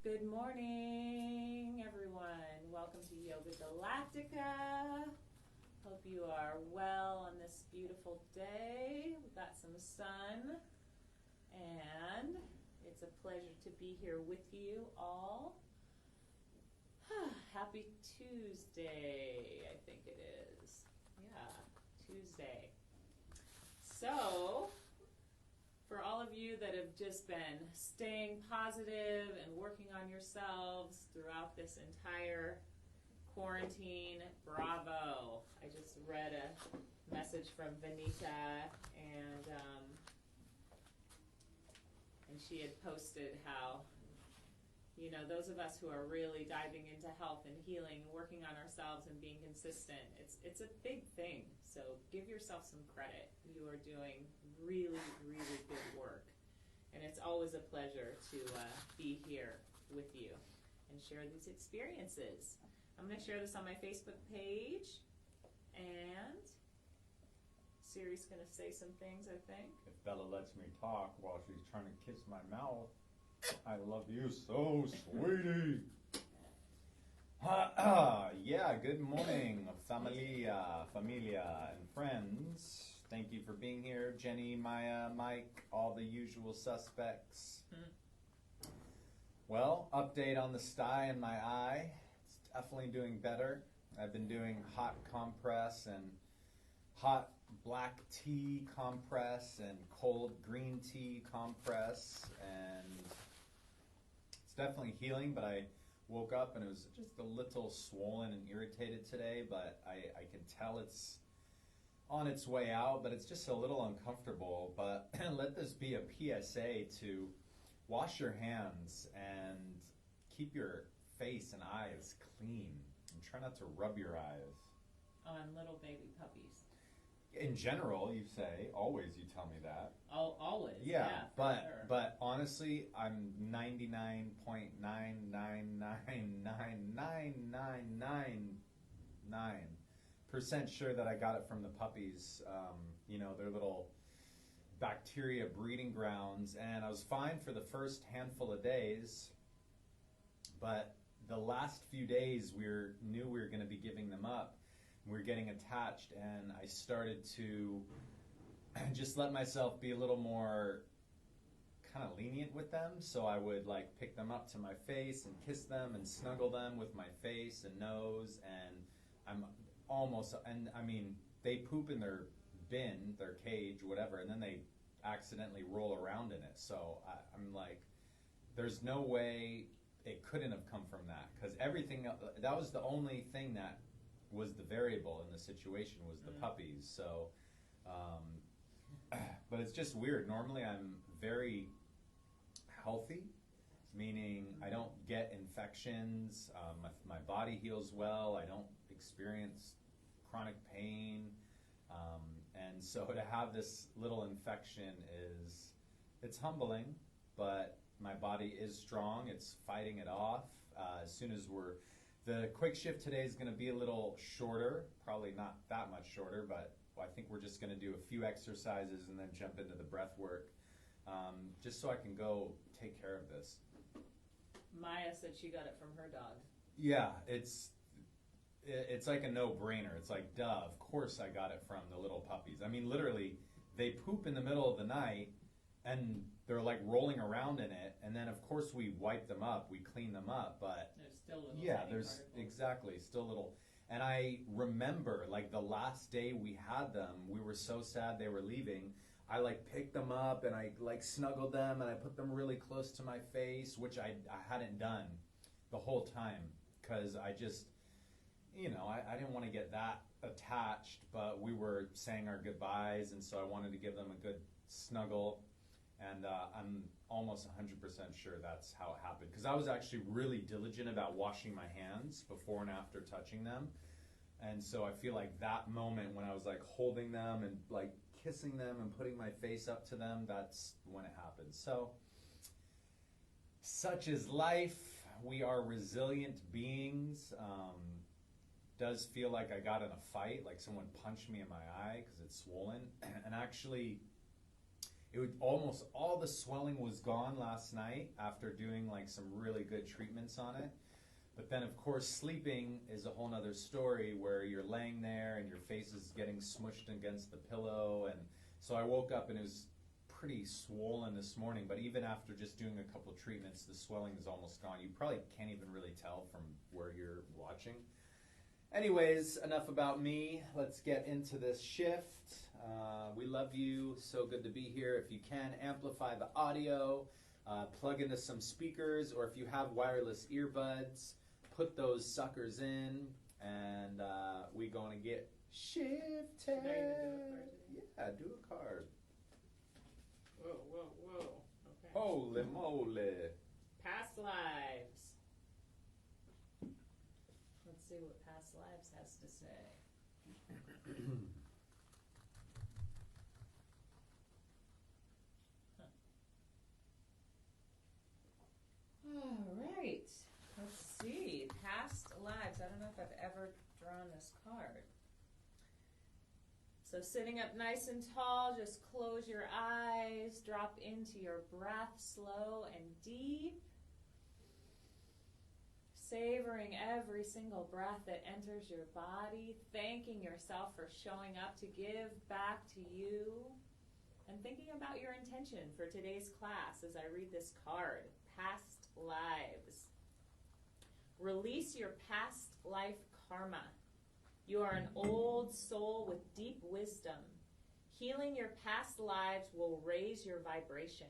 Good morning, everyone. Welcome to Yoga Galactica. Hope you are well on this beautiful day. We've got some sun, and it's a pleasure to be here with you all. Happy Tuesday, I think it is. Yeah, Tuesday. So, for all of you that have just been staying positive and working on yourselves throughout this entire quarantine, bravo. I just read a message from Vanita, and she had posted how, you know, those of us who are really diving into health and healing, working on ourselves and being consistent, it's a big thing. So give yourself some credit. You are doing really, really good work. And it's always a pleasure to be here with you and share these experiences. I'm going to share this on my Facebook page. And Siri's going to say some things, I think. If Bella lets me talk while she's trying to kiss my mouth. I love you so, sweetie. Yeah, good morning, familia, and friends. Thank you for being here. Jenny, Maya, Mike, all the usual suspects. Well, update on the sty in my eye. It's definitely doing better. I've been doing hot compress and hot black tea compress and cold green tea compress, and it's definitely healing, but I woke up and it was just a little swollen and irritated today, but I can tell it's on its way out, but it's just a little uncomfortable. But let this be a PSA to wash your hands and keep your face and eyes clean, and try not to rub your eyes. On little baby puppies. In general, you say, always you tell me that. Always, yeah, sure. But honestly, I'm 99.9999999% sure that I got it from the puppies. You know, their little bacteria breeding grounds, and I was fine for the first handful of days, but the last few days we knew we were going to be giving them up. We were getting attached, and I started to just let myself be a little more kind of lenient with them. So I would like pick them up to my face and kiss them and snuggle them with my face and nose, and I mean, they poop in their bin, their cage, whatever, and then they accidentally roll around in it. So I'm like, there's no way it couldn't have come from that, because everything, that was the only thing that was the variable in the situation, was the puppies. So, but it's just weird. Normally I'm very healthy, meaning I don't get infections, my body heals well, I don't experience chronic pain, and so to have this little infection it's humbling, but my body is strong, it's fighting it off. As soon as the quick shift today is going to be a little shorter, probably not that much shorter, but I think we're just going to do a few exercises and then jump into the breath work, just so I can go take care of this. Maya said she got it from her dog. Yeah, it's like a no-brainer. It's like, duh, of course I got it from the little puppies. I mean, literally, they poop in the middle of the night, and they're like rolling around in it, and then of course we wipe them up, we clean them up, but there's still little there's particles. Exactly, still little. And I remember like the last day we had them, we were so sad they were leaving. I like picked them up and I like snuggled them and I put them really close to my face, which I hadn't done the whole time, because I just, you know, I didn't want to get that attached, but we were saying our goodbyes, and so I wanted to give them a good snuggle. And I'm almost 100% sure that's how it happened, because I was actually really diligent about washing my hands before and after touching them. And so I feel like that moment when I was like holding them and like kissing them and putting my face up to them, that's when it happened. So such is life. We are resilient beings. Does feel like I got in a fight, like someone punched me in my eye because it's swollen. And actually, almost all the swelling was gone last night after doing like some really good treatments on it. But then, of course, sleeping is a whole nother story where you're laying there and your face is getting smushed against the pillow. And so I woke up and it was pretty swollen this morning. But even after just doing a couple treatments, the swelling is almost gone. You probably can't even really tell from where you're watching. Anyways, enough about me. Let's get into this shift. We love you. So good to be here. If you can, amplify the audio. Plug into some speakers, or if you have wireless earbuds, put those suckers in, and we gonna get shifted. Yeah, do a card. Whoa, whoa, whoa. Okay. Holy moly. Past lives. Let's see what past lives has to say. All right. Let's see. Past lives. I don't know if I've ever drawn this card. So sitting up nice and tall, just close your eyes, drop into your breath slow and deep. Savoring every single breath that enters your body, thanking yourself for showing up to give back to you, and thinking about your intention for today's class as I read this card, Past Lives. Release your past life karma. You are an old soul with deep wisdom. Healing your past lives will raise your vibration.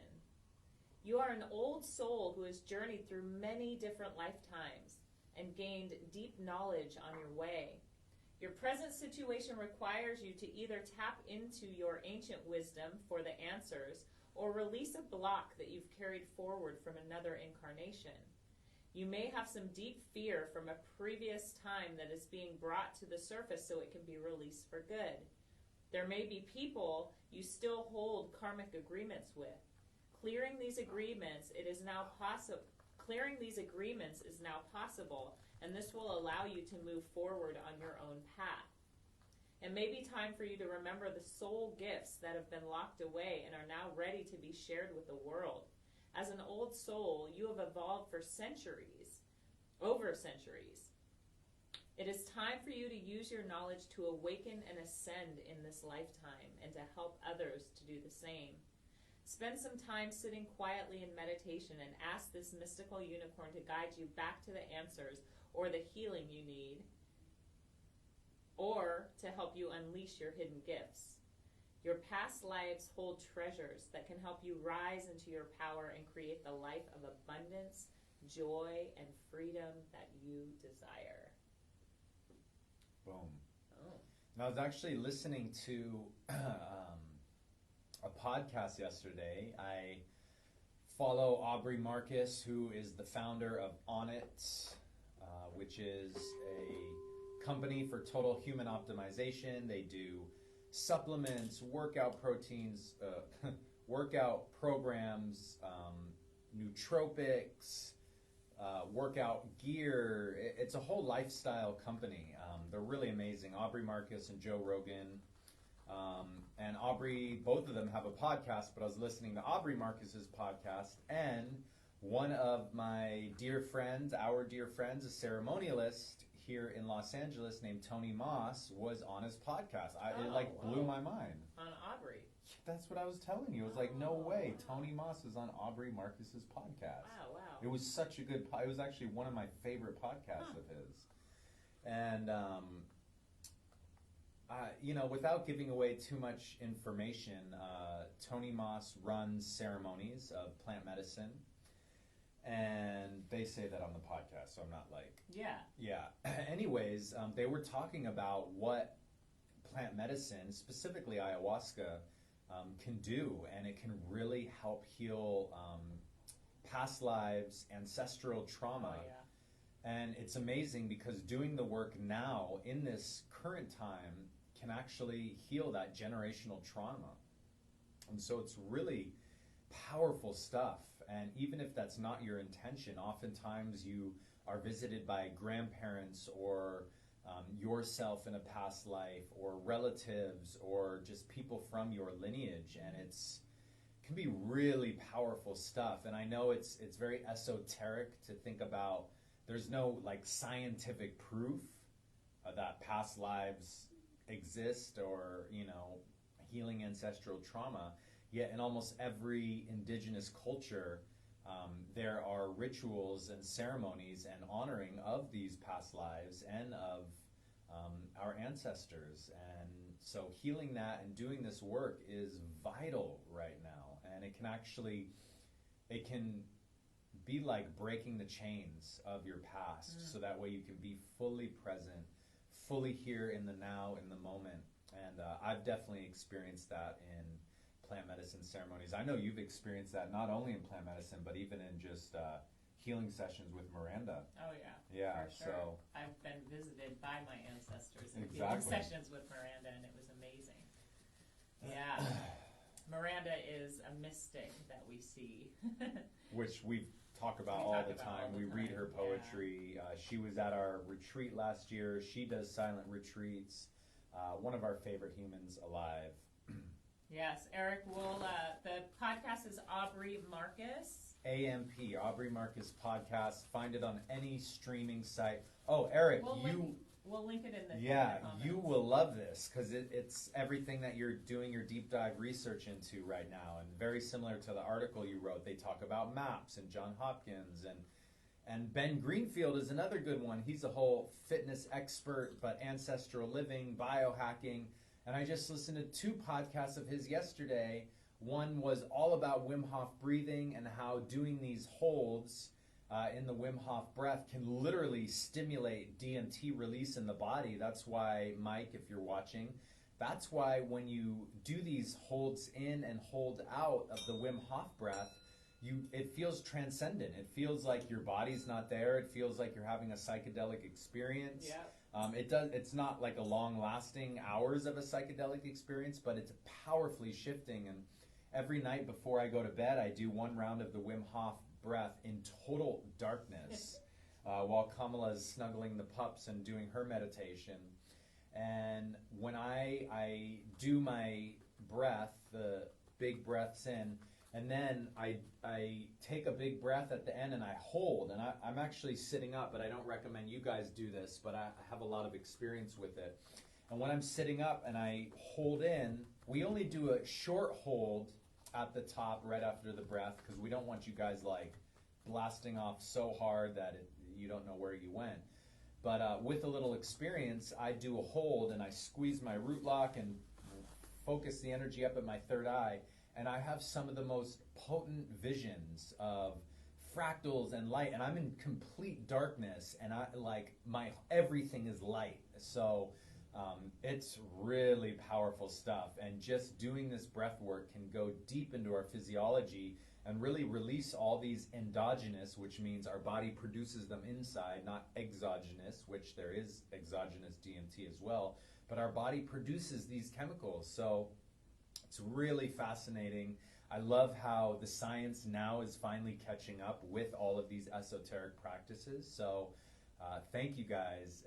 You are an old soul who has journeyed through many different lifetimes and gained deep knowledge on your way. Your present situation requires you to either tap into your ancient wisdom for the answers or release a block that you've carried forward from another incarnation. You may have some deep fear from a previous time that is being brought to the surface so it can be released for good. There may be people you still hold karmic agreements with. Clearing these agreements is now possible, and this will allow you to move forward on your own path. It may be time for you to remember the soul gifts that have been locked away and are now ready to be shared with the world. As an old soul, you have evolved for centuries, over centuries. It is time for you to use your knowledge to awaken and ascend in this lifetime and to help others to do the same. Spend some time sitting quietly in meditation and ask this mystical unicorn to guide you back to the answers or the healing you need, or to help you unleash your hidden gifts. Your past lives hold treasures that can help you rise into your power and create the life of abundance, joy, and freedom that you desire. Boom. Oh. And I was actually listening to a podcast yesterday. I follow Aubrey Marcus, who is the founder of Onnit, which is a company for total human optimization. They do supplements, workout proteins, workout programs, nootropics, workout gear. It's a whole lifestyle company. They're really amazing. Aubrey Marcus and Joe Rogan. And Aubrey, both of them have a podcast, but I was listening to Aubrey Marcus's podcast, and one of my dear friends, our dear friends, a ceremonialist here in Los Angeles named Tony Moss, was on his podcast. It blew my mind. On Aubrey. That's what I was telling you. It was like, no way. Tony Moss is on Aubrey Marcus's podcast. Wow. It was such a good it was actually one of my favorite podcasts of his. And without giving away too much information, Tony Moss runs ceremonies of plant medicine, and they say that on the podcast, so I'm not like... Yeah. Anyways, they were talking about what plant medicine, specifically ayahuasca, can do, and it can really help heal past lives, ancestral trauma. Oh, yeah. And it's amazing because doing the work now in this current time can actually heal that generational trauma. And so it's really powerful stuff. And even if that's not your intention, oftentimes you are visited by grandparents or yourself in a past life or relatives or just people from your lineage. And can be really powerful stuff. And I know it's very esoteric to think about. There's no like scientific proof that past lives exist, or healing ancestral trauma. Yet in almost every indigenous culture, there are rituals and ceremonies and honoring of these past lives and of our ancestors. And so healing that and doing this work is vital right now. And it can be like breaking the chains of your past, so that way you can be fully present, fully here in the now, in the moment. And I've definitely experienced that in plant medicine ceremonies. I know you've experienced that not only in plant medicine, but even in just healing sessions with Miranda. Oh yeah. Yeah, for sure. so I've been visited by my ancestors in Exactly. healing sessions with Miranda, and it was amazing. Yeah. Miranda is a mystic that we see. which we talk about all the time. We read her poetry. She was at our retreat last year. She does silent retreats. One of our favorite humans alive. Yes, Eric will, the podcast is Aubrey Marcus. AMP, Aubrey Marcus Podcast. Find it on any streaming site. Oh, Eric, We'll link it in the comments. You will love this, because it's everything that you're doing your deep dive research into right now, and very similar to the article you wrote. They talk about maps and John Hopkins, and Ben Greenfield is another good one. He's a whole fitness expert, but ancestral living, biohacking. And I just listened to 2 podcasts of his yesterday. One was all about Wim Hof breathing and how doing these holds in the Wim Hof breath can literally stimulate DMT release in the body. That's why, Mike, if you're watching, that's why when you do these holds in and hold out of the Wim Hof breath, it feels transcendent. It feels like your body's not there. It feels like you're having a psychedelic experience. Yeah. It's not like a long-lasting hours of a psychedelic experience, but it's powerfully shifting. And every night before I go to bed, I do 1 round of the Wim Hof breath in total darkness while Kamala is snuggling the pups and doing her meditation. And when I do my breath, the big breaths in, and then I take a big breath at the end and I hold. And I'm actually sitting up, but I don't recommend you guys do this, but I have a lot of experience with it. And when I'm sitting up and I hold in, we only do a short hold at the top right after the breath, because we don't want you guys like blasting off so hard that you don't know where you went. But with a little experience, I do a hold and I squeeze my root lock and focus the energy up at my third eye. And I have some of the most potent visions of fractals and light, and I'm in complete darkness, and my everything is light. So it's really powerful stuff. And just doing this breath work can go deep into our physiology and really release all these endogenous, which means our body produces them inside, not exogenous, which there is exogenous DMT as well, but our body produces these chemicals. So it's really fascinating. I love how the science now is finally catching up with all of these esoteric practices. So thank you guys.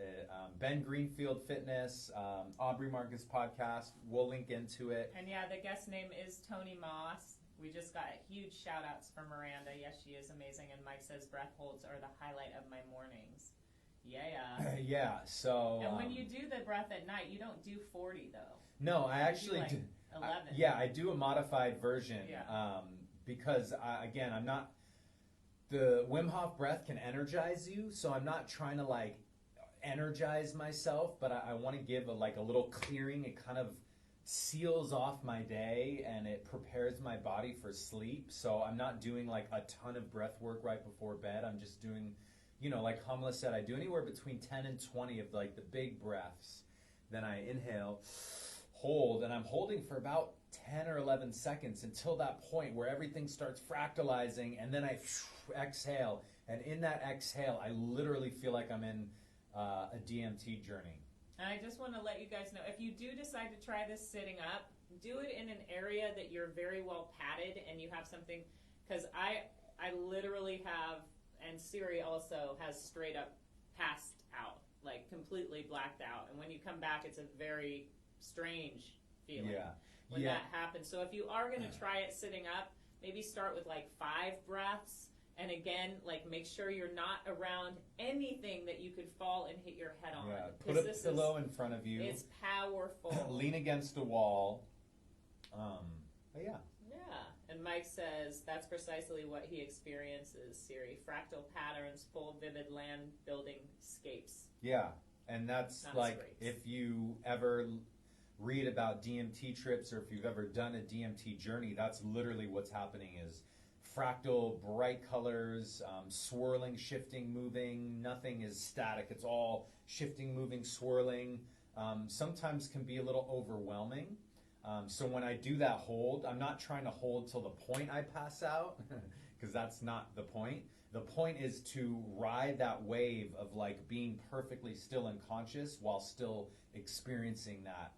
Ben Greenfield Fitness, Aubrey Marcus Podcast, we'll link into it. And yeah, the guest name is Tony Moss. We just got huge shout outs from Miranda. Yes, she is amazing. And Mike says breath holds are the highlight of my mornings. Yeah. Yeah, so... And when you do the breath at night, you don't do 40 though. No, I actually do. 11. I do a modified version. Yeah. Because, again, I'm not... The Wim Hof breath can energize you, so I'm not trying to, energize myself, but I want to give a little clearing. It kind of seals off my day, and it prepares my body for sleep. So I'm not doing, a ton of breath work right before bed. I'm just doing, like Kamala said, I do anywhere between 10 and 20 of, the big breaths. Then I inhale, hold, and I'm holding for about 10 or 11 seconds until that point where everything starts fractalizing, and then I exhale. And in that exhale, I literally feel like I'm in a DMT journey. And I just want to let you guys know, if you do decide to try this sitting up, do it in an area that you're very well padded and you have something, because I literally have, and Siri also has straight up passed out, completely blacked out. And when you come back, it's a very strange feeling. Yeah. when Yeah. that happens. So if you are going to try it sitting up, maybe start with like 5 breaths. And again, like make sure you're not around anything that you could fall and hit your head on. Yeah. 'Cause Put a pillow in front of you. It's powerful. Lean against a wall. But yeah. Yeah. And Mike says that's precisely what he experiences, Siri. Fractal patterns, full vivid land building scapes. Yeah. And that's Not like scrapes. if you ever read about DMT trips or if you've ever done a DMT journey, that's literally what's happening is fractal, bright colors, swirling, shifting, moving. Nothing is static. It's all shifting, moving, swirling. Sometimes can be a little overwhelming. So when I do that hold, I'm not trying to hold till the point I pass out because that's not the point. The point is to ride that wave of like being perfectly still and conscious while still experiencing that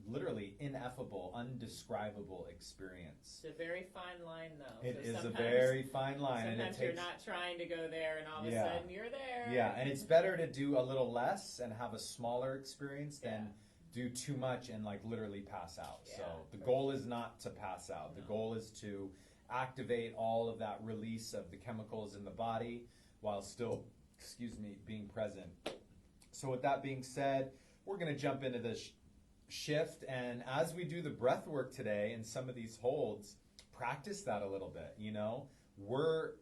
literally ineffable, undescribable experience. It's a very fine line, though. It So is a sometimes- very fine line. And it Sometimes takes, you're not trying to go there, and all of a Yeah. sudden you're there. yeah, and it's better to do a little less and have a smaller experience than do too much and like literally pass out. Yeah, So the for goal is not to pass out. The No. goal is to activate all of that release of the chemicals in the body while still, being present. So with that being said, we're going to jump into this shift, and as we do the breath work today and some of these holds, practice that a little bit. We're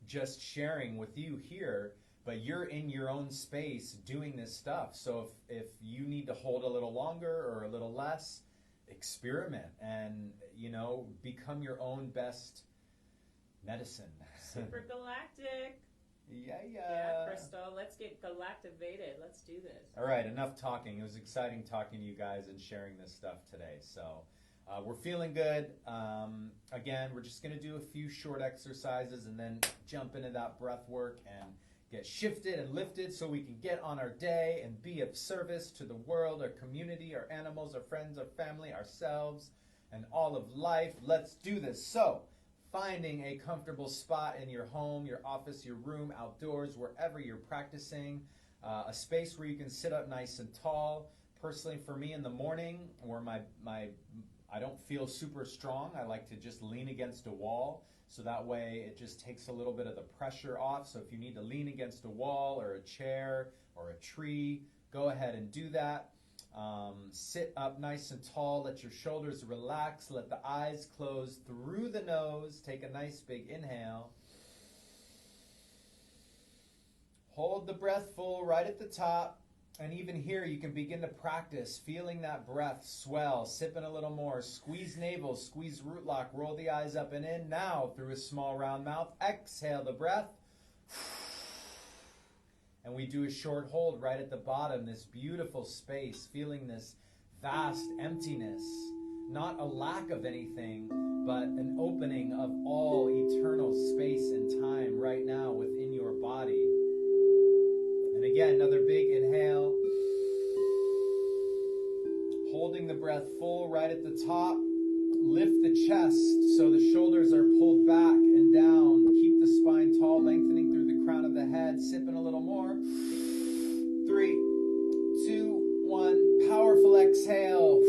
just sharing with you here, but you're in your own space doing this stuff. So if you need to hold a little longer or a little less, experiment and become your own best medicine. Super galactic. Yeah. Crystal, let's get galactivated. Let's do this. All right, enough talking. It was exciting talking to you guys and sharing this stuff today. So we're feeling good. Again, we're just going to do a few short exercises and then jump into that breath work and get shifted and lifted so we can get on our day and be of service to the world, our community, our animals, our friends, our family, ourselves, and all of life. Let's do this. So, finding a comfortable spot in your home, your office, your room, outdoors, wherever you're practicing, a space where you can sit up nice and tall. Personally, for me in the morning, where I don't feel super strong, I like to just lean against a wall. So that way it just takes a little bit of the pressure off. So if you need to lean against a wall or a chair or a tree, go ahead and do that. Sit up nice and tall. Let your shoulders relax. Let the eyes close through the nose. Take a nice big inhale. Hold the breath full right at the top. And even here, you can begin to practice feeling that breath swell, sipping a little more. Squeeze navel, squeeze root lock, roll the eyes up and in. Now, through a small round mouth, exhale the breath. And we do a short hold right at the bottom, this beautiful space, feeling this vast emptiness. Not a lack of anything, but an opening of all eternal space and time right now within your body. And again, another big inhale. Holding the breath full right at the top. Lift the chest so the shoulders are pulled back and down. Keep the spine tall, lengthening through the crown of the head. Sipping a little more. 3, 2, 1. Powerful exhale.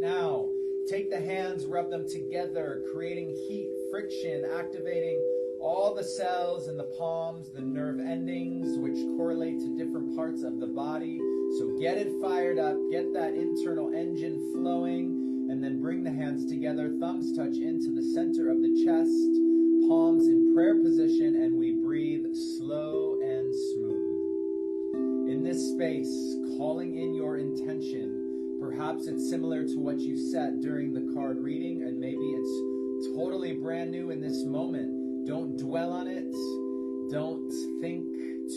Now, take the hands, rub them together, creating heat, friction, activating all the cells in the palms, the nerve endings, which correlate to different parts of the body. So get it fired up, get that internal engine flowing, and then bring the hands together, thumbs touch into the center of the chest, palms in prayer position, and we breathe slow and smooth. In this space, calling in your intention. Perhaps it's similar to what you set during the card reading, and maybe it's totally brand new in this moment. Don't dwell on it. Don't think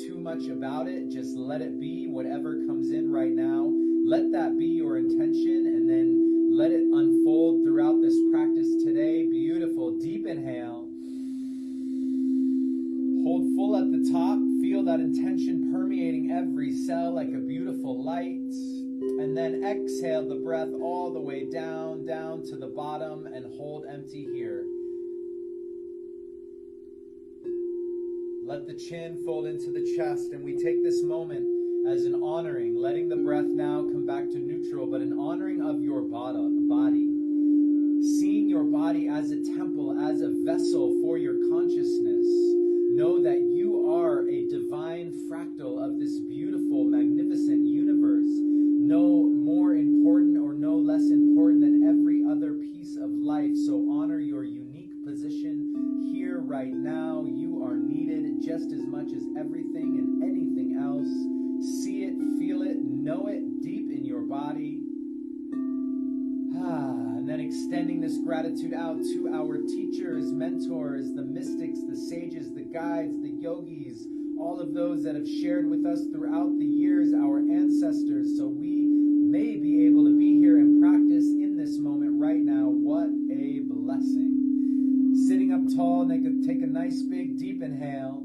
too much about it. Just let it be whatever comes in right now. Let that be your intention, and then let it unfold throughout this practice today. Beautiful. Deep inhale. Hold full at the top. Feel that intention permeating every cell like a beautiful light. And then exhale the breath all the way down to the bottom, and hold empty here. Let the chin fold into the chest, and we take this moment as an honoring, letting the breath now come back to neutral, but an honoring of your body. Seeing your body as a temple, as a vessel for your consciousness. Know that you are a divine fractal of this beautiful, magnificent universe. No more important or no less important than every other piece of life. So honor your unique position here right now. You are needed just as much as everything and anything else. See it, feel it, know it deep in your body. And then extending this gratitude out to our teachers, mentors, the mystics, the sages, the guides, the yogis, all of those that have shared with us throughout the years, our ancestors, so we may be able to be here and practice in this moment right now. What a blessing. Sitting up tall, take a nice big deep inhale.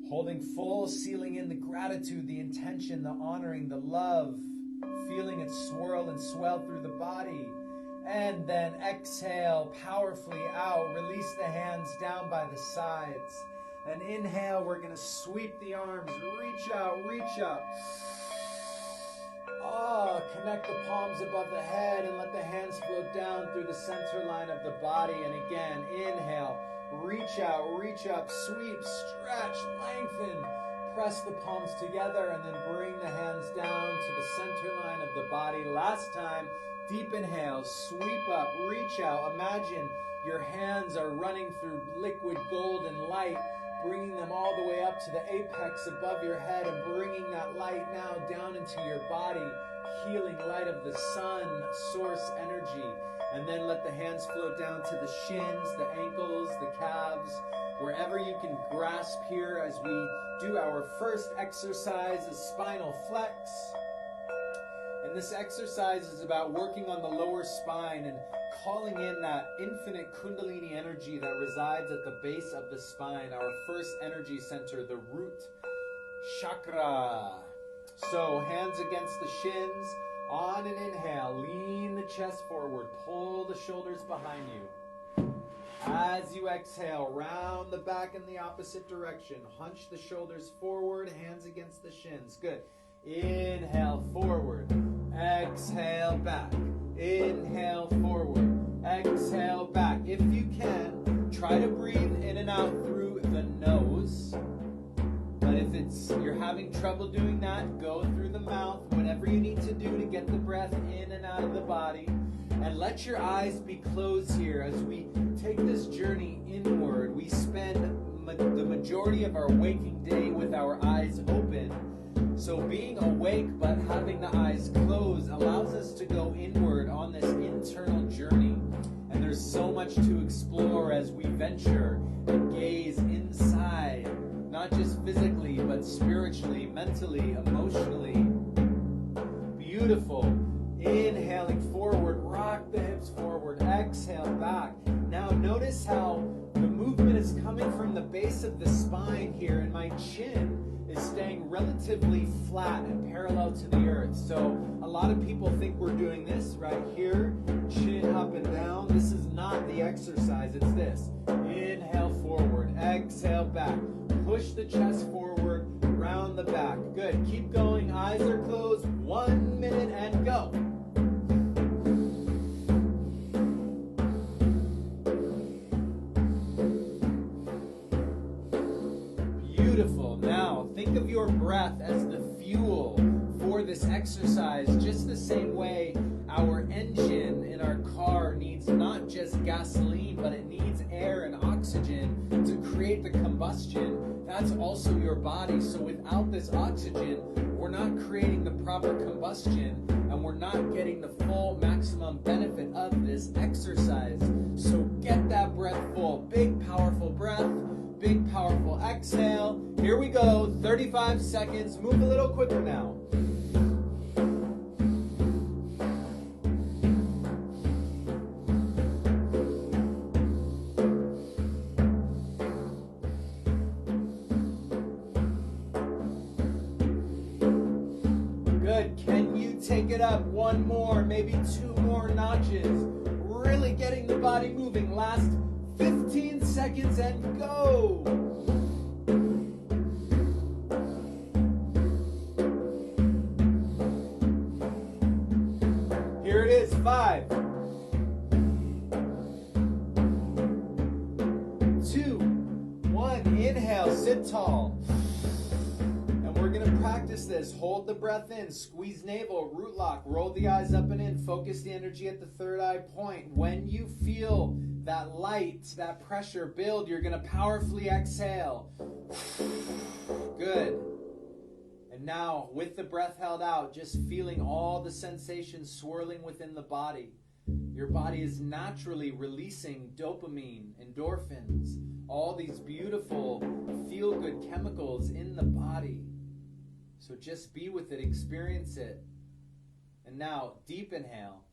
Holding full, sealing in the gratitude, the intention, the honoring, the love, feeling it swirl and swell through the body. And then exhale powerfully out. Release the hands down by the sides. And inhale, we're going to sweep the arms. Reach out, reach up. Connect the palms above the head and let the hands float down through the center line of the body. And again, inhale, reach out, reach up, sweep, stretch, lengthen. Press the palms together and then bring the hands down to the center line of the body. Last time, deep inhale, sweep up, reach out. Imagine your hands are running through liquid golden light, bringing them all the way up to the apex above your head and bringing that light now down into your body, healing light of the sun, source energy. And then let the hands float down to the shins, the ankles, the calves, wherever you can grasp here as we do our first exercise, is spinal flex. And this exercise is about working on the lower spine and calling in that infinite kundalini energy that resides at the base of the spine, our first energy center, the root chakra. So hands against the shins. On an inhale, lean the chest forward, pull the shoulders behind you. As you exhale, round the back in the opposite direction. Hunch the shoulders forward, hands against the shins. Good. Inhale, forward. Exhale, back. Inhale, forward. Exhale, back. If you can, try to breathe in and out through the nose. But if you're having trouble doing that, go through the mouth. Whatever you need to do to get the breath in and out of the body. And let your eyes be closed here as we take this journey inward. We spend the majority of our waking day with our eyes open. So being awake but having the eyes closed allows us to go inward on this internal journey. And there's so much to explore as we venture and gaze inside. Not just physically, but spiritually, mentally, emotionally. Beautiful. Inhaling forward, rock the hips forward, exhale back. Now notice how the movement is coming from the base of the spine here, and my chin is staying relatively flat and parallel to the earth. So a lot of people think we're doing this right here, chin up and down. This is not the exercise, it's this. Inhale forward, exhale back. Push the chest forward, round the back. Good, keep going, eyes are closed. 1 minute and go. Beautiful. Now, think of your breath as the fuel for this exercise, just the same way our engine in our car needs not just gasoline, but it needs air and oxygen to create the combustion. That's also your body. So without this oxygen, we're not creating the proper combustion, and we're not getting the full maximum benefit of this exercise. So get that breath full. Big, powerful breath. Big, powerful exhale. Here we go. 35 seconds. Move a little quicker now. Good. Can you take it up one more, maybe 2 more notches? Really getting the body moving. Last 15 seconds and go. Inhale, sit tall. And we're going to practice this. Hold the breath in, squeeze navel, root lock, roll the eyes up and in, focus the energy at the third eye point. When you feel that light, that pressure build, you're going to powerfully exhale. Good. And now, with the breath held out, just feeling all the sensations swirling within the body. Your body is naturally releasing dopamine, endorphins, all these beautiful feel-good chemicals in the body. So just be with it, experience it. And now, deep inhale.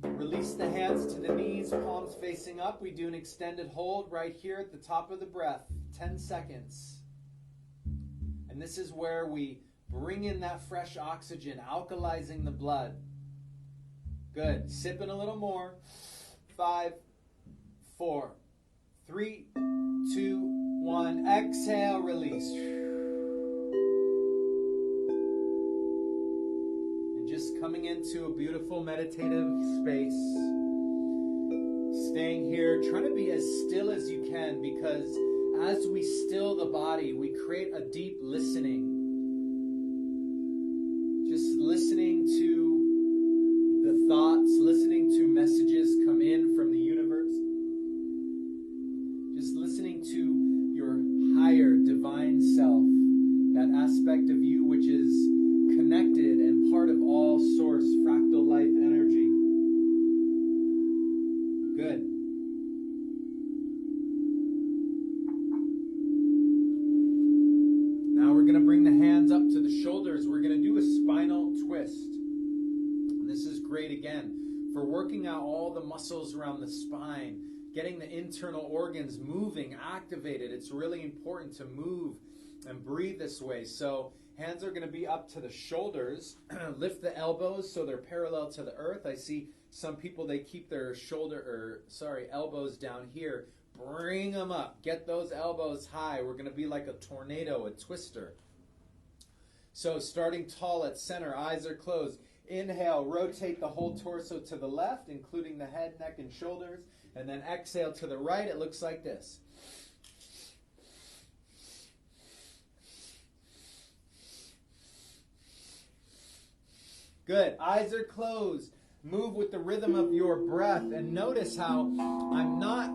Release the hands to the knees, palms facing up. We do an extended hold right here at the top of the breath, 10 seconds. And this is where we bring in that fresh oxygen, alkalizing the blood. Good. Sipping a little more. 5, 4, 3, 2, 1. Exhale, release. And just coming into a beautiful meditative space. Staying here, trying to be as still as you can, because as we still the body, we create a deep listening. Just listening to the thoughts, listening to messages come in from the universe. Just listening to your higher divine self, that aspect of you which is connected and part of all source, fractal life energy. Good. Now we're going to bring the hands up to the shoulders. We're going to do a spinal twist. And this is great again for working out all the muscles around the spine, getting the internal organs moving, activated. It's really important to move and breathe this way. So hands are going to be up to the shoulders. Lift the elbows so they're parallel to the earth. I see some people, they keep their elbows down here. Bring them up. Get those elbows high. We're going to be like a tornado, a twister. So starting tall at center, eyes are closed. Inhale, rotate the whole torso to the left, including the head, neck, and shoulders. And then exhale to the right. It looks like this. Good. Eyes are closed. Move with the rhythm of your breath. And notice how I'm not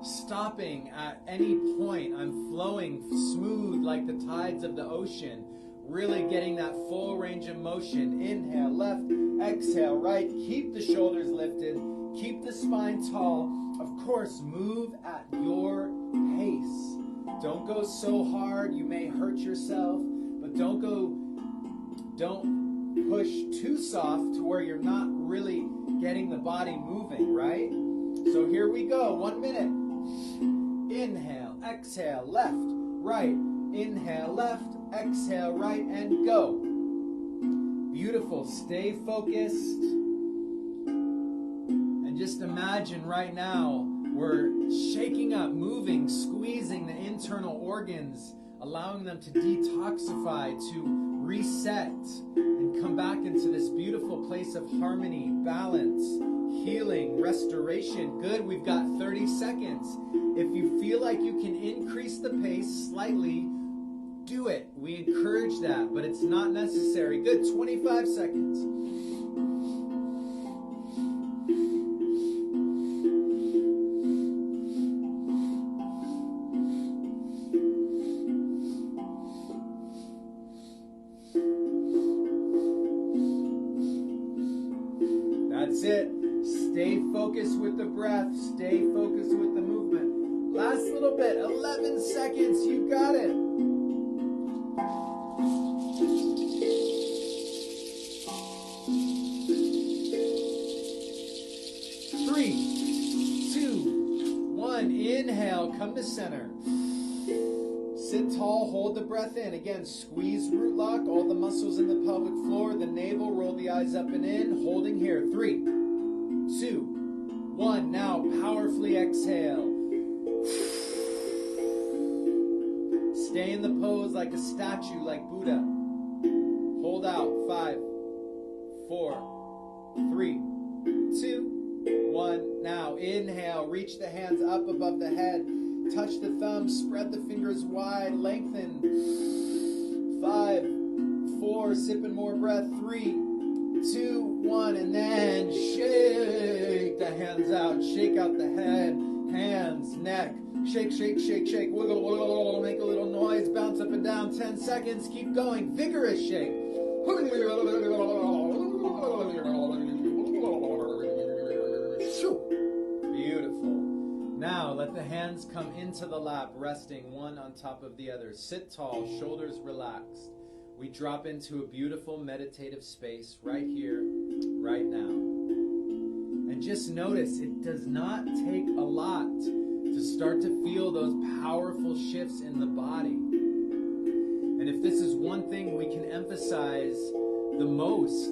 stopping at any point. I'm flowing smooth like the tides of the ocean. Really getting that full range of motion. Inhale, left. Exhale, right. Keep the shoulders lifted. Keep the spine tall. Of course, move at your pace. Don't go so hard. You may hurt yourself. But don't push too soft to where you're not really getting the body moving, right? So here we go. 1 minute. Inhale, exhale, left, right. Inhale, left, exhale, right, and go. Beautiful. Stay focused. And just imagine right now we're shaking up, moving, squeezing the internal organs, allowing them to detoxify, to reset, and come back into this beautiful place of harmony, balance, healing, restoration. Good. We've got 30 seconds. If you feel like you can increase the pace slightly, do it. We encourage that, but it's not necessary. Good. 25 seconds. That's it. Stay focused with the breath. Stay focused with the movement. Last little bit. 11 seconds. You got it. Three, 2, 1. Inhale. Come to center. Sit tall. Hold the breath in. Again, squeeze root lock. All the muscles in the pelvic floor. The navel. Roll the eyes up and in. Holding here. 3, 2, 1. Now powerfully exhale. Stay in the pose like a statue, like Buddha. Hold out. 5, 4, 3, 2, 1. Now inhale. Reach the hands up above the head. Touch the thumb, spread the fingers wide, lengthen. 5, 4, sipping more breath. 3, 2, 1, and then shake the hands out. Shake out the head, hands, neck. Shake, shake, shake, shake. Wiggle, wiggle, make a little noise. Bounce up and down. 10 seconds. Keep going. Vigorous shake. Beautiful. Now let the hands come into the lap, resting one on top of the other. Sit tall, shoulders relaxed. We drop into a beautiful meditative space right here, right now. And just notice, it does not take a lot to start to feel those powerful shifts in the body. And if this is one thing we can emphasize the most,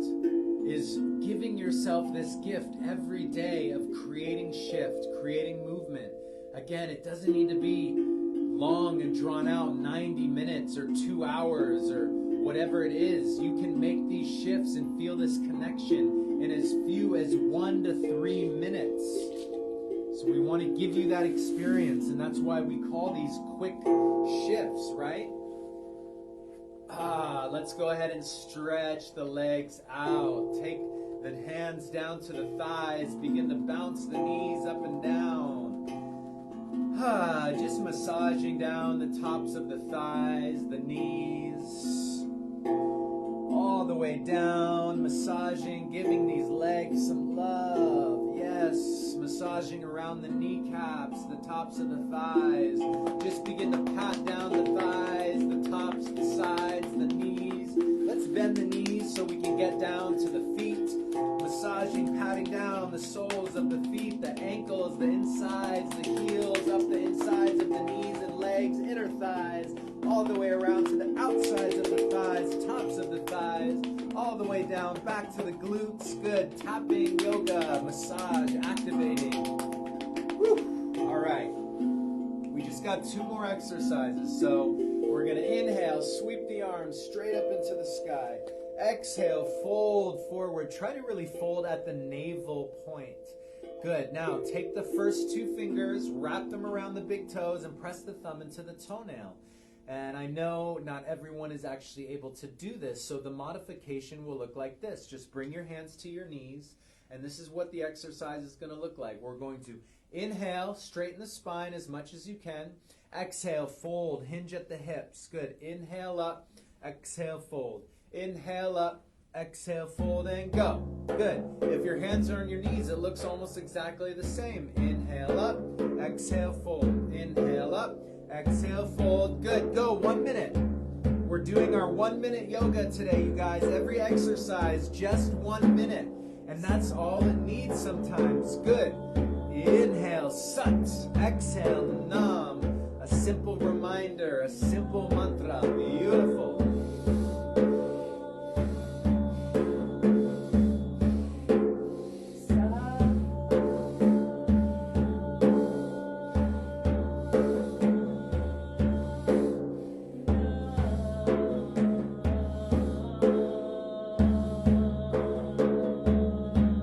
is giving yourself this gift every day of creating shift, creating movement. Again, it doesn't need to be long and drawn out, 90 minutes or 2 hours or whatever it is. You can make these shifts and feel this connection in as few as 1 to 3 minutes. So we want to give you that experience, and that's why we call these quick shifts, right? Let's go ahead and stretch the legs out. Take the hands down to the thighs. Begin to bounce the knees up and down. Just massaging down the tops of the thighs, the knees, all the way down, massaging, giving these legs some love. Yes, massaging around the kneecaps, the tops of the thighs. Just begin to pat down the thighs, the tops, the sides, the knees. Let's bend the knees so we can get down to the feet. Massaging, patting down the soles of the feet, the ankles, the insides, the heels, up the insides of the knees and legs, inner thighs, all the way around to the outsides of the thighs, tops of the thighs, all the way down, back to the glutes. Good. Tapping, yoga, massage, activating. Woo. All right. We just got 2 more exercises. So we're going to inhale, sweep the arms straight up into the sky. Exhale, fold forward. Try to really fold at the navel point. Good. Now take the first 2 fingers, wrap them around the big toes, and press the thumb into the toenail. And I know not everyone is actually able to do this, so the modification will look like this. Just bring your hands to your knees, and this is what the exercise is going to look like. We're going to inhale, straighten the spine as much as you can. Exhale, fold, hinge at the hips. Good. Inhale up, exhale, fold. Inhale up, exhale, fold, and go. Good. If your hands are on your knees, it looks almost exactly the same. Inhale up, exhale, fold. Inhale up, exhale, fold. Good. Go. 1 minute. We're doing our 1 minute yoga today, you guys. Every exercise, just 1 minute. And that's all it needs sometimes. Good. Inhale, Sat. Exhale, Nam. A simple reminder, a simple mantra. Beautiful.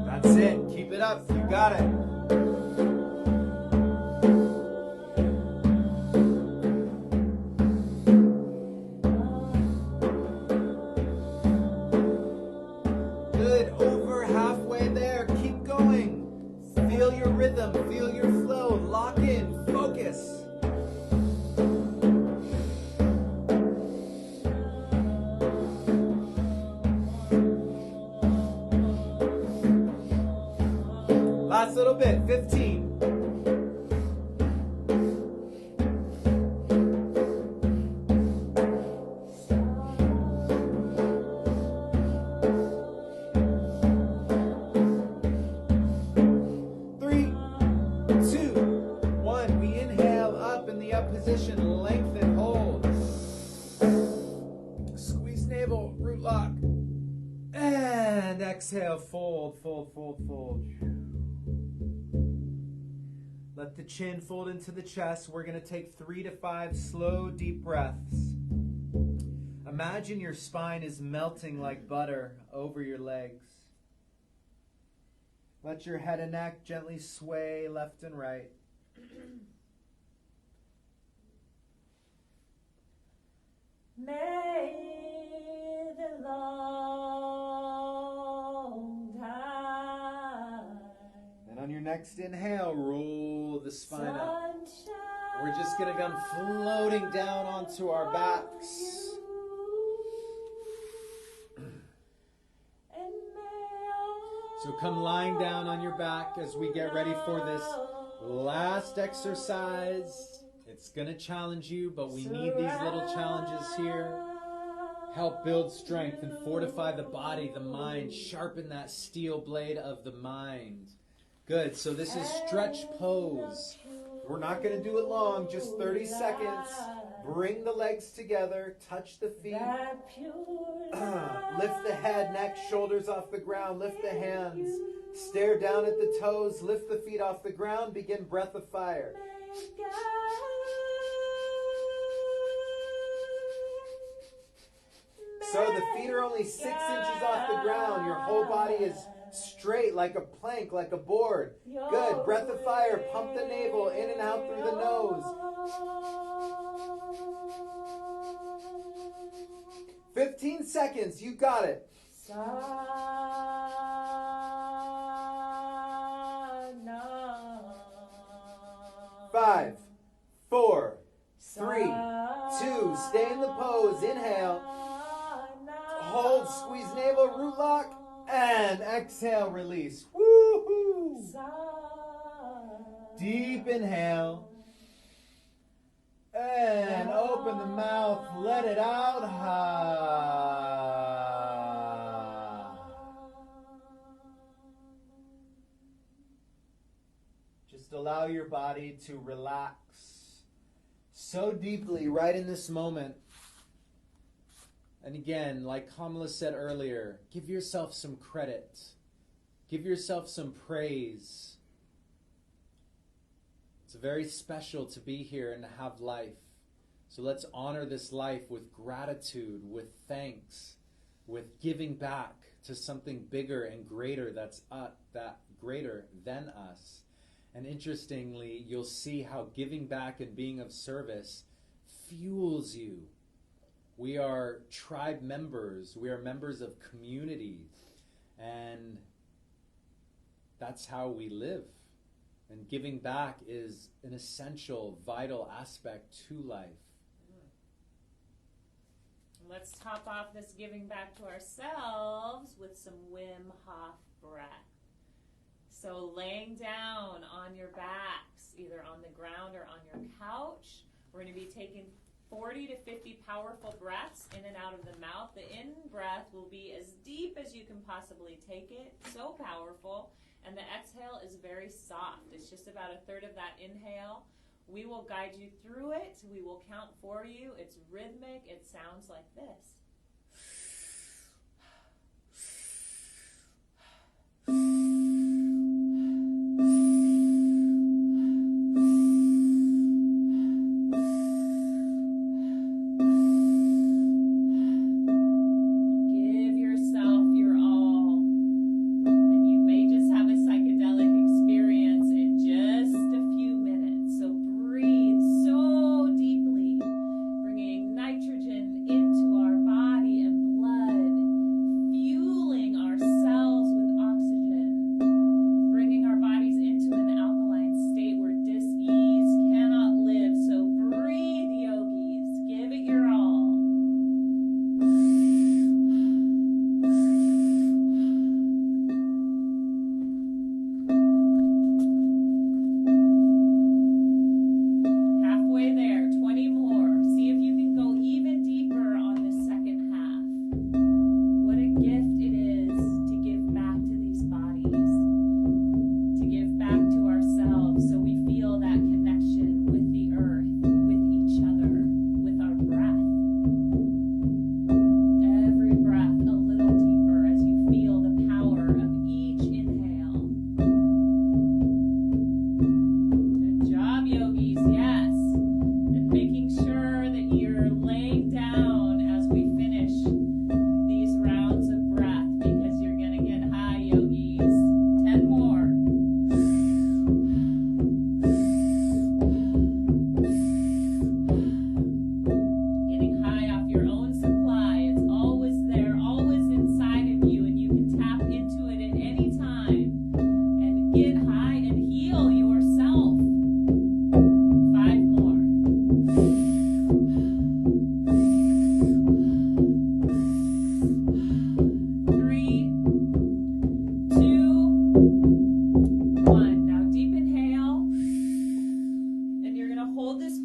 That's it. Keep it up. You got it. Good. Over halfway there. Keep going. Feel your rhythm. Feel your flow. Lock in. Focus. Last little bit, 15. Three, 2, 1. We inhale up in the up position, lengthen, hold. Squeeze navel, root lock. And exhale, fold, fold, fold, fold. Let the chin fold into the chest. We're going to take 3 to 5 slow, deep breaths. Imagine your spine is melting like butter over your legs. Let your head and neck gently sway left and right. Next inhale, roll the spine up. We're just going to come floating down onto our backs. So come lying down on your back as we get ready for this last exercise. It's going to challenge you, but we need these little challenges here. Help build strength and fortify the body, the mind, sharpen that steel blade of the mind. Good, so this is stretch pose. We're not going to do it long, just 30 seconds. Bring the legs together, touch the feet. Lift the head, neck, shoulders off the ground. Lift the hands. Stare down at the toes. Lift the feet off the ground. Begin breath of fire. So the feet are only 6 inches off the ground. Your whole body is straight like a plank, like a board. Good. Breath of fire. Pump the navel in and out through the nose. 15 seconds. You got it. 5, 4, 3, 2. Stay in the pose. Inhale. Hold. Squeeze navel. Root lock. And exhale. Release. Woohoo! Deep inhale. And open the mouth. Let it out. Just allow your body to relax so deeply right in this moment. And again, like Kamala said earlier, give yourself some credit. Give yourself some praise. It's very special to be here and to have life. So let's honor this life with gratitude, with thanks, with giving back to something bigger and greater that greater than us. And interestingly, you'll see how giving back and being of service fuels you. We are tribe members. We are members of community. And that's how we live. And giving back is an essential, vital aspect to life. Let's top off this giving back to ourselves with some Wim Hof breath. So laying down on your backs, either on the ground or on your couch, we're going to be taking 40 to 50 powerful breaths in and out of the mouth. The in breath will be as deep as you can possibly take it, so powerful. And the exhale is very soft. It's just about a third of that inhale. We will guide you through it. We will count for you. It's rhythmic. It sounds like this. Into our body.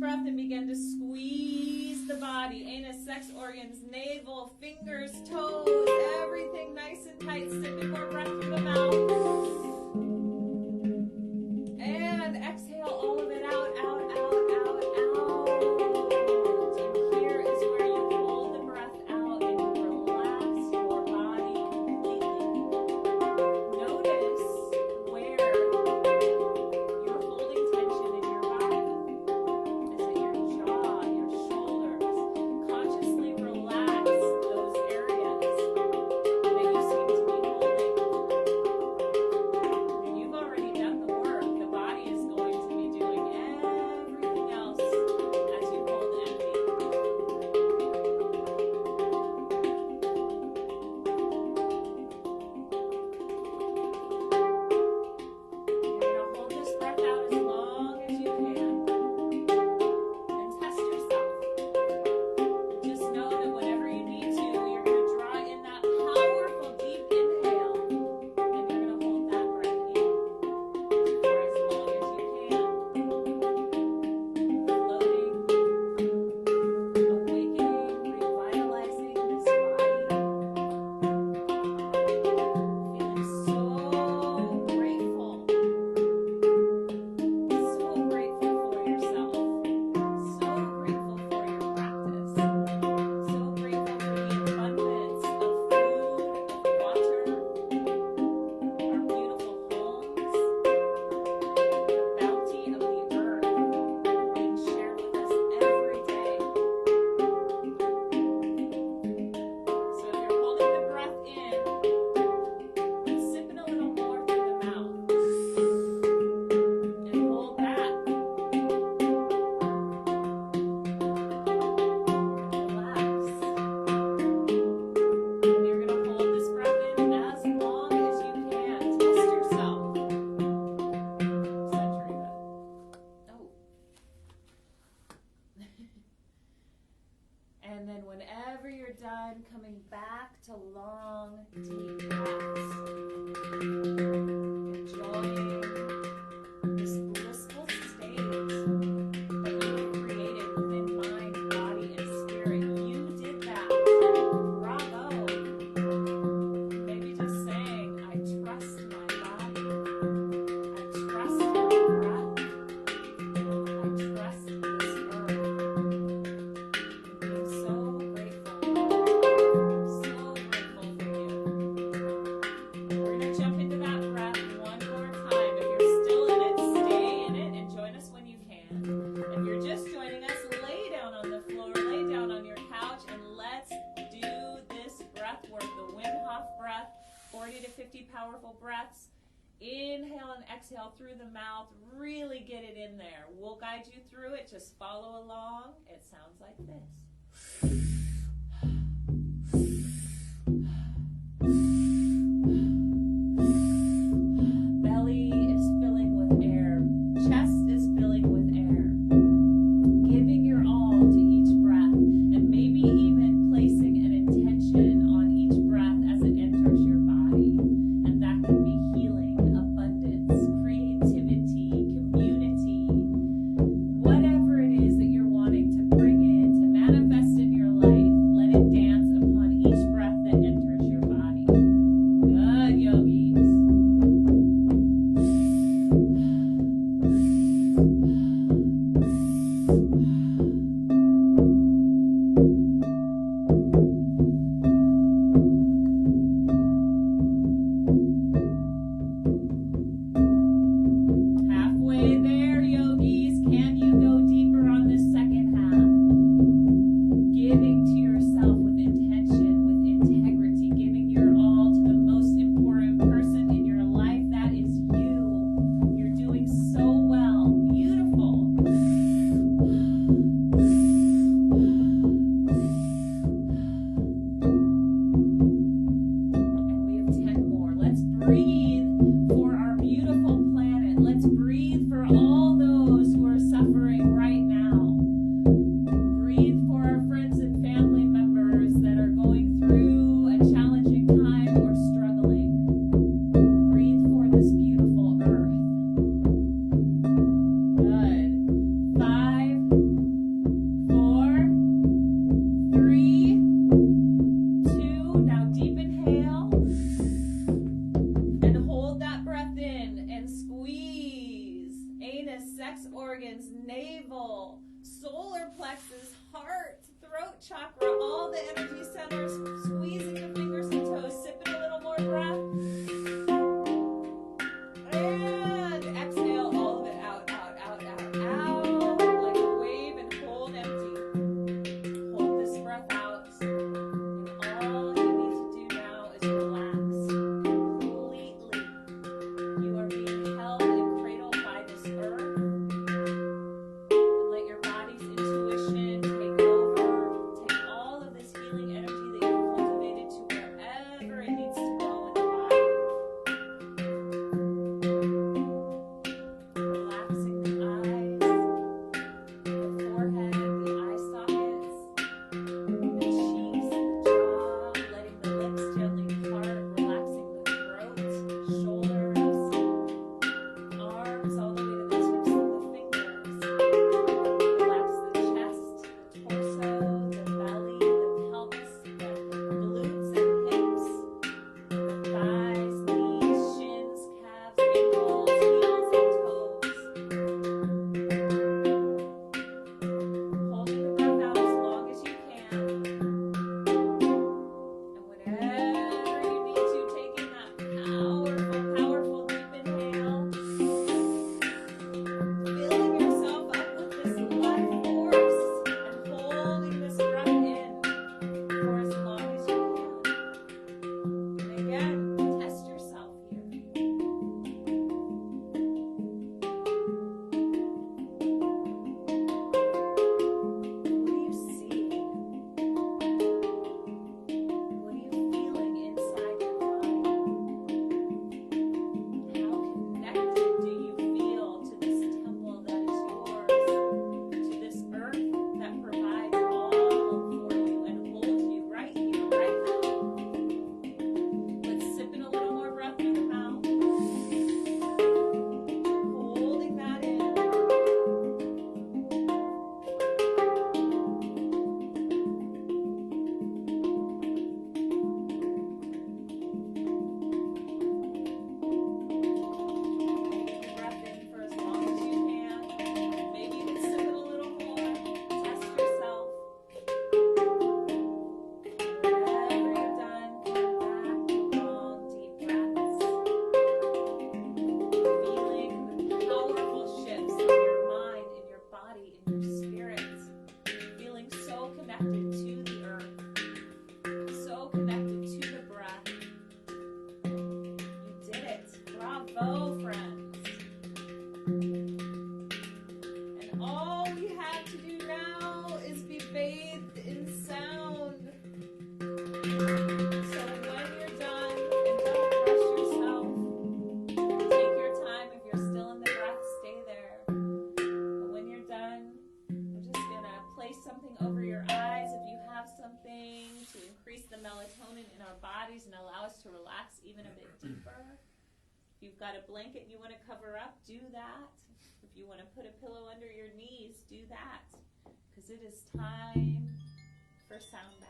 breath and begin to squeeze the body, anus, sex organs, navel, fingers, toes, everything nice and tight. Sipping more breath through the mouth. And exhale all of it out, out, out, out, out. And here is where you hold the breath out and you relax your body completely. Notice where you're holding tension in your body. Is it your jaw, your shoulders? Consciously relax those areas that you seem to be holding. And you've already done the work. The body is going to be doing everything else as you hold empty. You're going to hold this breath out as long as you can and test yourself. Just know that whenever you need to, you're going to draw in that powerful deep inhale and you're going to hold that breath in for as long as you can. Floating, awakening, revitalizing this body. Feeling so grateful. So grateful for yourself. So grateful for your practice. So grateful for the abundance of food, of water, our beautiful homes, the bounty of the earth being shared with us every day. So if you're holding the breath in, sip it a little more through the mouth and hold that. Relax. And you're going to hold this breath in as long as you can. Test yourself. Saturate it. Oh. And then whenever you're done, coming back to long, deep breaths. Enjoying this blissful state that you have created within mind, body, and spirit. You did that. Bravo. Maybe just saying, I trust my body. I trust my breath. I trust this earth. I'm so grateful. So grateful for you. We're going to jump into that breath one more time. If you're still in it, stay in it and join us when you can. If you're just joining us, lay down on the floor, lay down on your couch, and let's do this breath work, the Wim Hof breath, 40 to 50 powerful breaths. Inhale and exhale through the mouth. Really get it in there. We'll guide you through it. Just follow along. It sounds like this. Belly is filling with air. Chest is filling with air. Giving your all to each breath, and maybe even placing an intention on each breath as it enters your body. And that can be healing, abundance, creativity, community, whatever it is that you're wanting to bring in, to manifest in your life. muscle, solar plexus, heart, throat chakra, all the energy centers, squeezing your fingers and toes, sipping a little more breath. And exhale all of it out, out, out, out, out, like a wave, and hold empty. Hold this breath out. And all you need to do now is relax completely. You are being held and cradled by this earth. And let your body's intuition take over. Take all of this healing energy that you've cultivated to wherever it needs to go in the body. Relaxing the eyes, the forehead, the eye sockets, the cheeks, the jaw, letting the lips gently part, relaxing the throat, shoulders, arms, all the way to the tips of the fingers. Relax the chest, the torso, the belly, the pelvis, the glutes and hips, the thighs, knees, shins, calves, ankles, heels, and toes. Holding the breath out as long as you can. And whenever you need to, taking that powerful, powerful deep inhale. Filling yourself up with this life force and holding this breath in for as long as you can. And again, test yourself here. What do you see? What are you feeling inside your body? How connected do you feel to this temple that is yours, to this earth that provides all for you and holds you right here, right now? Let's sip in a little more breath through the mouth. Holding that in. Breath in for as long as you can. Maybe you can sip it a little more. Test yourself. Whenever you're done, come back to long, deep breaths. Feeling the powerful shifts in your mind, in your body, in your spirit. Feeling so connected to the earth. So connected to the breath. You did it. Bravo, friends. And all we have to do now is be bathed in sound. So when you're done, and don't rush yourself, take your time. If you're still in the breath, stay there. But when you're done, I'm just going to place something over your eyes. If you have something to increase the melatonin in our bodies and allow us to relax even a bit deeper. If you've got a blanket you want to cover up, do that. If you want to put a pillow under your knees, do that. Because it is time for sound bath.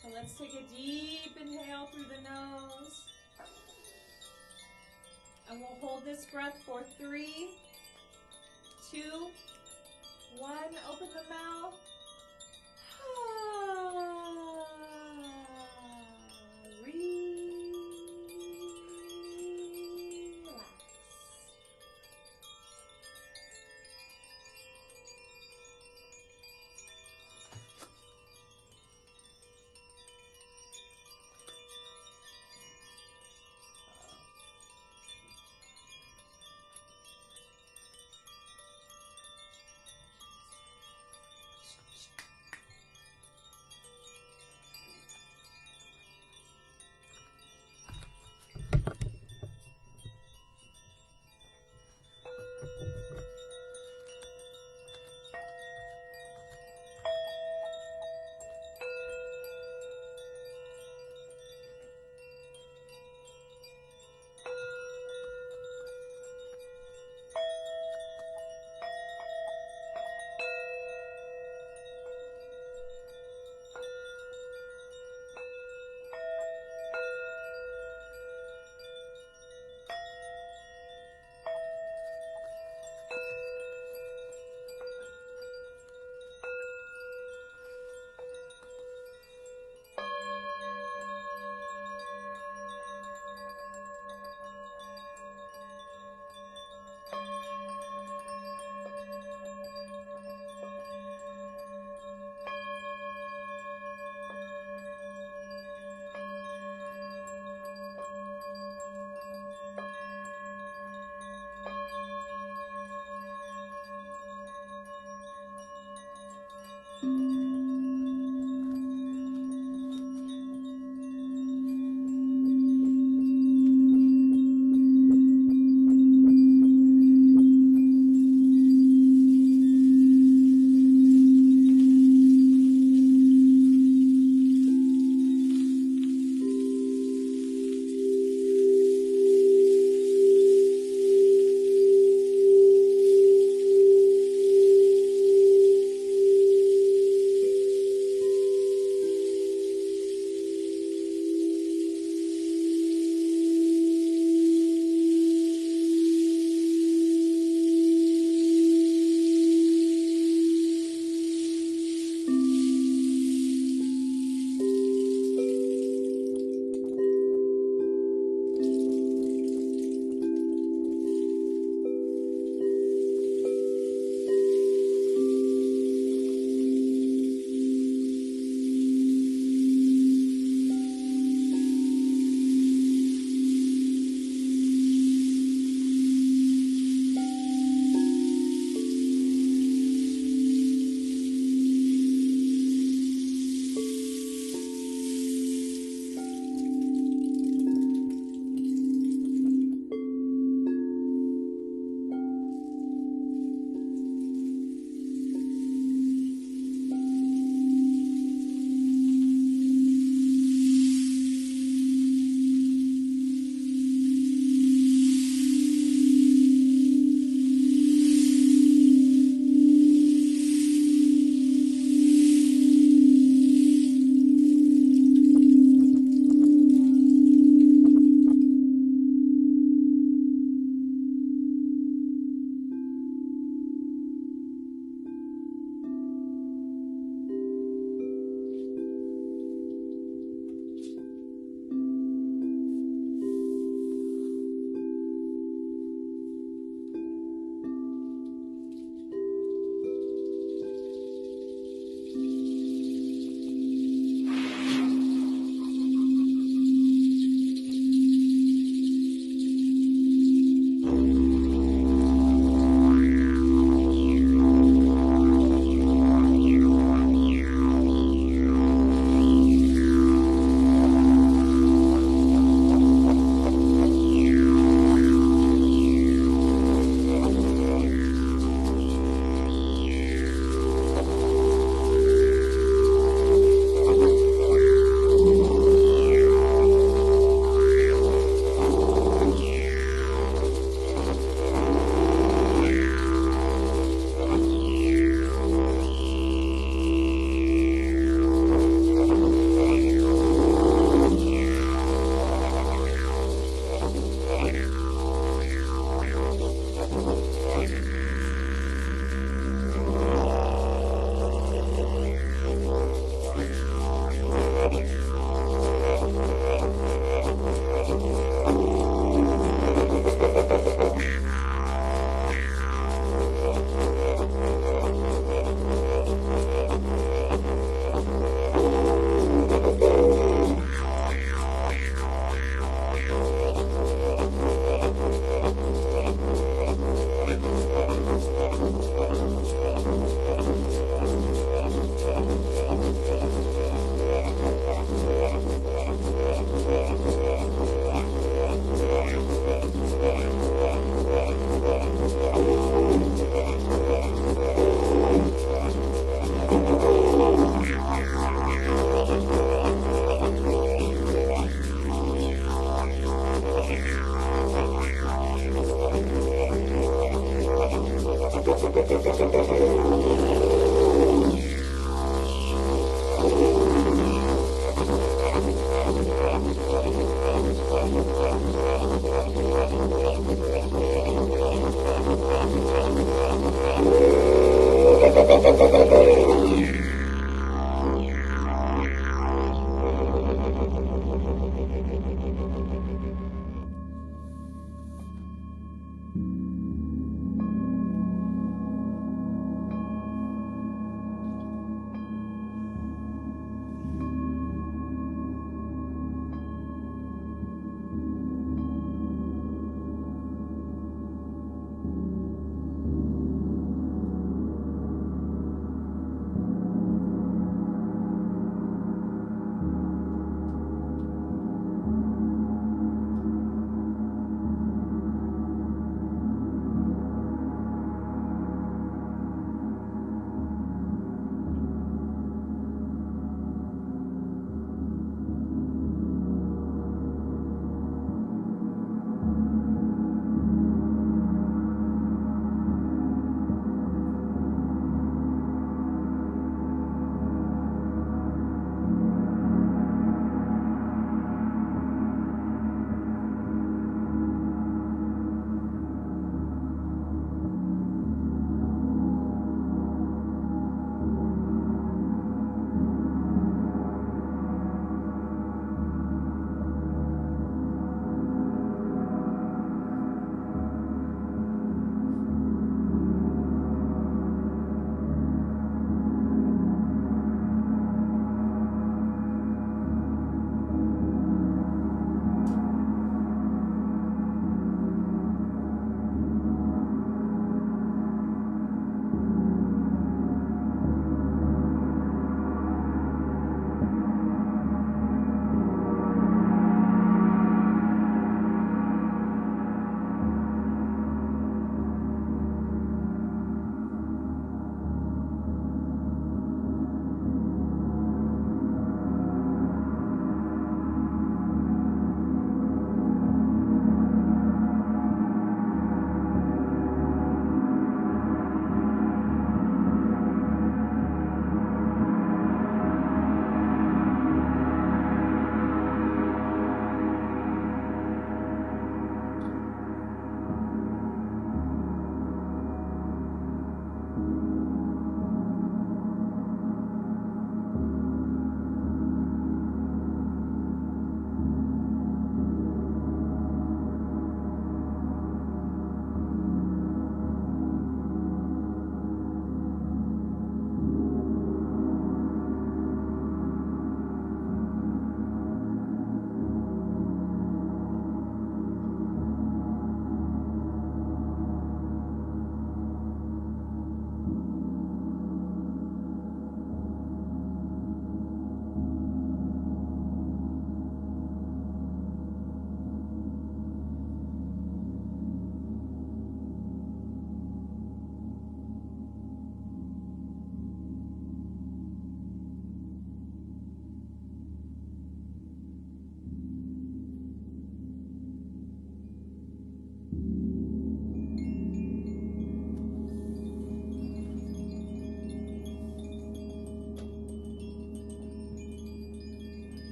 So let's take a deep inhale through the nose. And we'll hold this breath for 3, 2, 1. Open the mouth. Relax.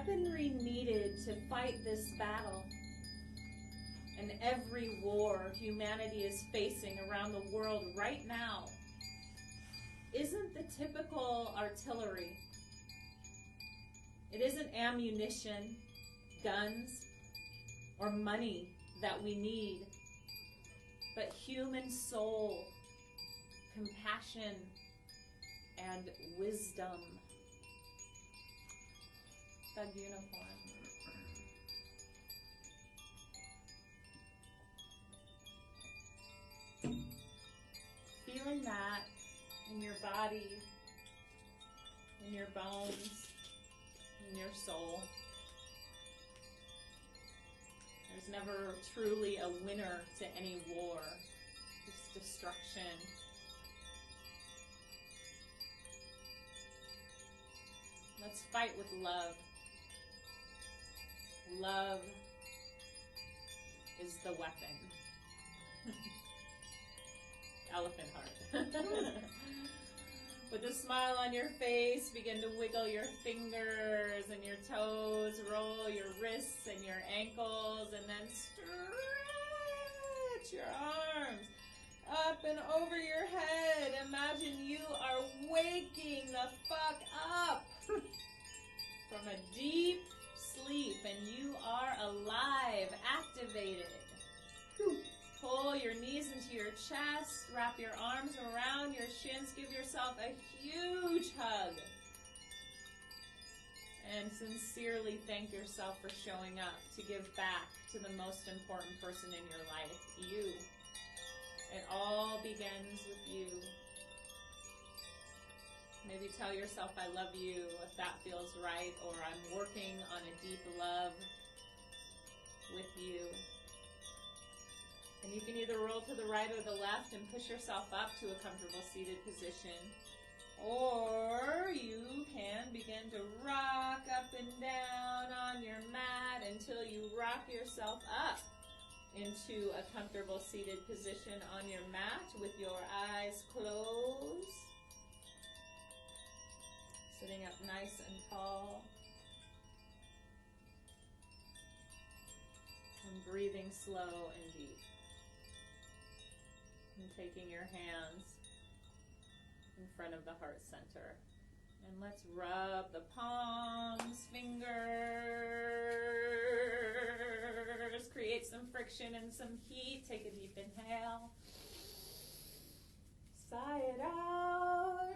weaponry needed to fight this battle and every war humanity is facing around the world right now isn't the typical artillery. It isn't ammunition, guns, or money that we need, but human soul, compassion, and wisdom. Thug unicorn. Feeling that in your body, in your bones, in your soul. There's never truly a winner to any war. It's destruction. Let's fight with love. Love is the weapon. Elephant heart. With a smile on your face, begin to wiggle your fingers and your toes, roll your wrists and your ankles, and then stretch your arms up and over your head. Imagine you are waking the fuck up from a deep sleep, and you are alive, activated. Pull your knees into your chest, wrap your arms around your shins, give yourself a huge hug, and sincerely thank yourself for showing up to give back to the most important person in your life, you. It all begins with you. Maybe tell yourself, I love you, if that feels right, or I'm working on a deep love with you. And you can either roll to the right or the left and push yourself up to a comfortable seated position. Or you can begin to rock up and down on your mat until you rock yourself up into a comfortable seated position on your mat with your eyes closed. Sitting up nice and tall. And breathing slow and deep. And taking your hands in front of the heart center. And let's rub the palms, fingers, create some friction and some heat. Take a deep inhale. Sigh it out.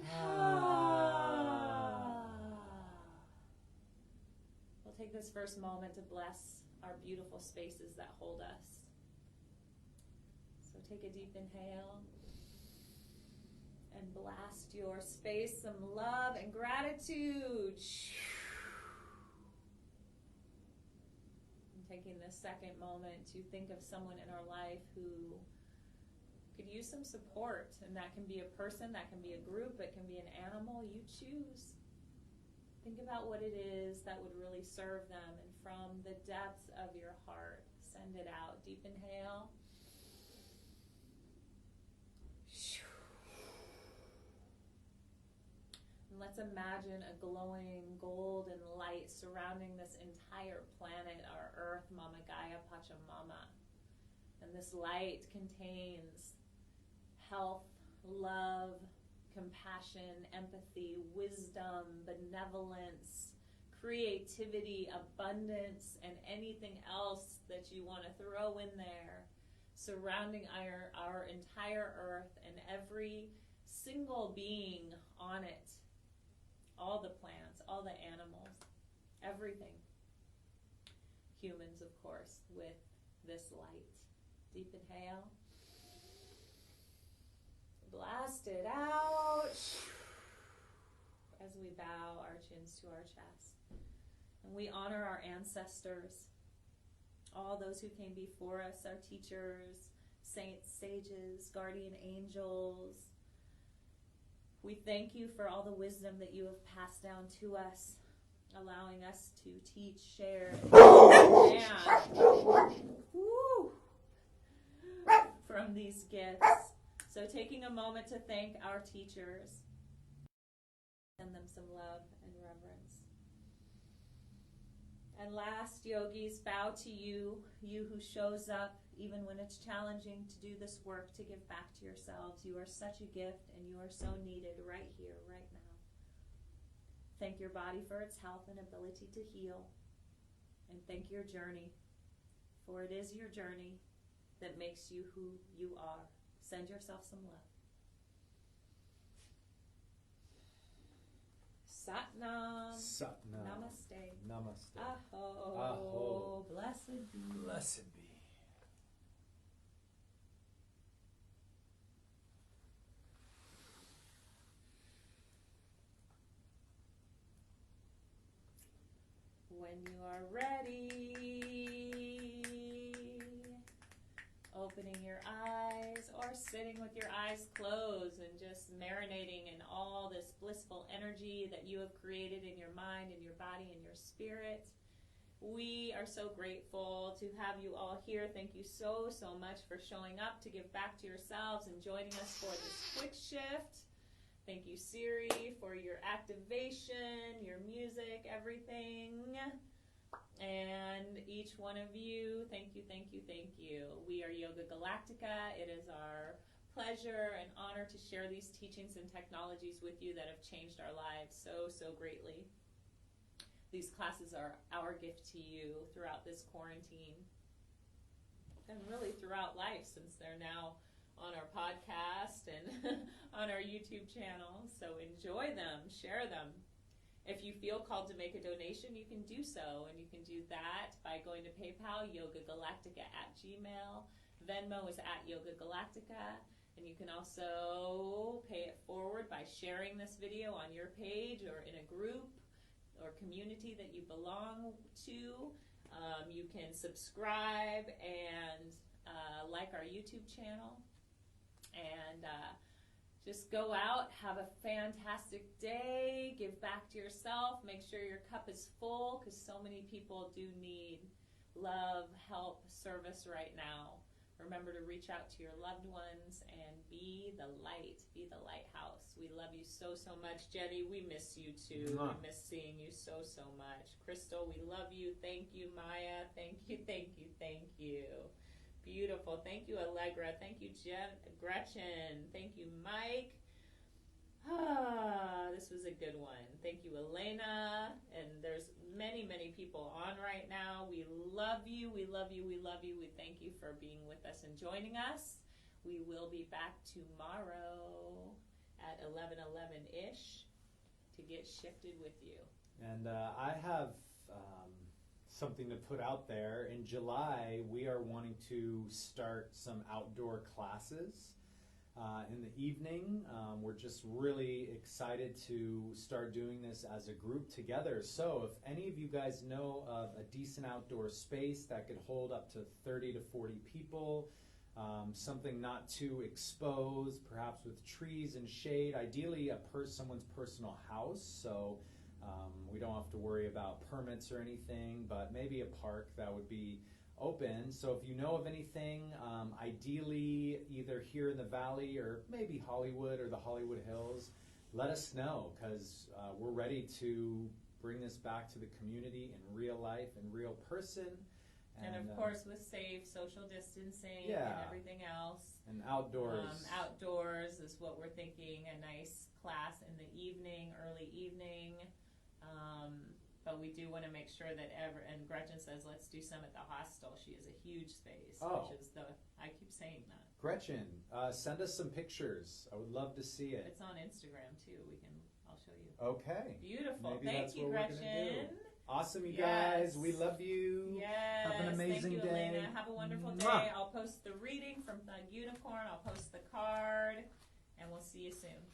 We'll take this first moment to bless our beautiful spaces that hold us. So take a deep inhale and blast your space some love and gratitude. And taking this second moment to think of someone in our life who could use some support, and that can be a person, that can be a group, it can be an animal, you choose. Think about what it is that would really serve them, and from the depths of your heart, send it out. Deep inhale. And let's imagine a glowing golden light surrounding this entire planet, our Earth, Mama Gaia, Pachamama. And this light contains health, love, compassion, empathy, wisdom, benevolence, creativity, abundance, and anything else that you want to throw in there, surrounding our entire Earth and every single being on it. All the plants, all the animals, everything. Humans, of course, with this light. Deep inhale. Blast it out as we bow our chins to our chest. And we honor our ancestors, all those who came before us, our teachers, saints, sages, guardian angels. We thank you for all the wisdom that you have passed down to us, allowing us to teach, share, and from these gifts. So taking a moment to thank our teachers, send them some love and reverence. And last, yogis, bow to you, you who shows up even when it's challenging to do this work, to give back to yourselves. You are such a gift, and you are so needed right here, right now. Thank your body for its health and ability to heal. And thank your journey, for it is your journey that makes you who you are. Send yourself some love. Satnam. Satnam. Namaste. Namaste. Aho. Aho. Blessed be. Blessed be. When you are ready, opening your eyes or sitting with your eyes closed and just marinating in all this blissful energy that you have created in your mind, in your body, in your spirit. We are so grateful to have you all here. Thank you so, so much for showing up to give back to yourselves and joining us for this quick shift. Thank you, Siri, for your activation, your music, everything. And each one of you, thank you, thank you, thank you. We are Yoga Galactica. It is our pleasure and honor to share these teachings and technologies with you that have changed our lives so, so greatly. These classes are our gift to you throughout this quarantine and really throughout life, since they're now on our podcast and on our YouTube channel. So enjoy them, share them. If you feel called to make a donation, you can do so, and you can do that by going to PayPal, yogagalactica@gmail. Venmo is @yogagalactica, and you can also pay it forward by sharing this video on your page or in a group or community that you belong to. You can subscribe and like our YouTube channel, and just go out, have a fantastic day, give back to yourself, make sure your cup is full, because so many people do need love, help, service right now. Remember to reach out to your loved ones and be the light, be the lighthouse. We love you so, so much. Jenny, we miss you too. Mwah. We miss seeing you so, so much. Crystal, we love you. Thank you, Maya. Thank you, thank you, thank you. Beautiful. Thank you, Allegra. Thank you, Gretchen. Thank you, Mike. This was a good one. Thank you, Elena. And there's many, many people on right now. We love you. We love you. We love you. We thank you for being with us and joining us. We will be back tomorrow at 11:11-ish to get shifted with you. And I have something to put out there. In July, we are wanting to start some outdoor classes in the evening. We're just really excited to start doing this as a group together. So if any of you guys know of a decent outdoor space that could hold up to 30 to 40 people, something not too exposed, perhaps with trees and shade, ideally someone's personal house, so we don't have to worry about permits or anything, but maybe a park that would be open. So if you know of anything, ideally either here in the Valley or maybe Hollywood or the Hollywood Hills, let us know, because we're ready to bring this back to the community in real life, in real person. And of course with safe social distancing yeah. and everything else. And outdoors. Outdoors is what we're thinking, a nice class in the evening, early evening. But we do want to make sure that and Gretchen says, let's do some at the hostel. She has a huge space, which is I keep saying that. Gretchen, send us some pictures. I would love to see it. It's on Instagram too. I'll show you. Okay. Beautiful. Maybe Thank you, Gretchen. Awesome, you Yes. guys. We love you. Yes. Have an amazing Thank you, day. Elena. Have a wonderful Mwah. day. I'll post the reading from the unicorn. I'll post the card, and we'll see you soon.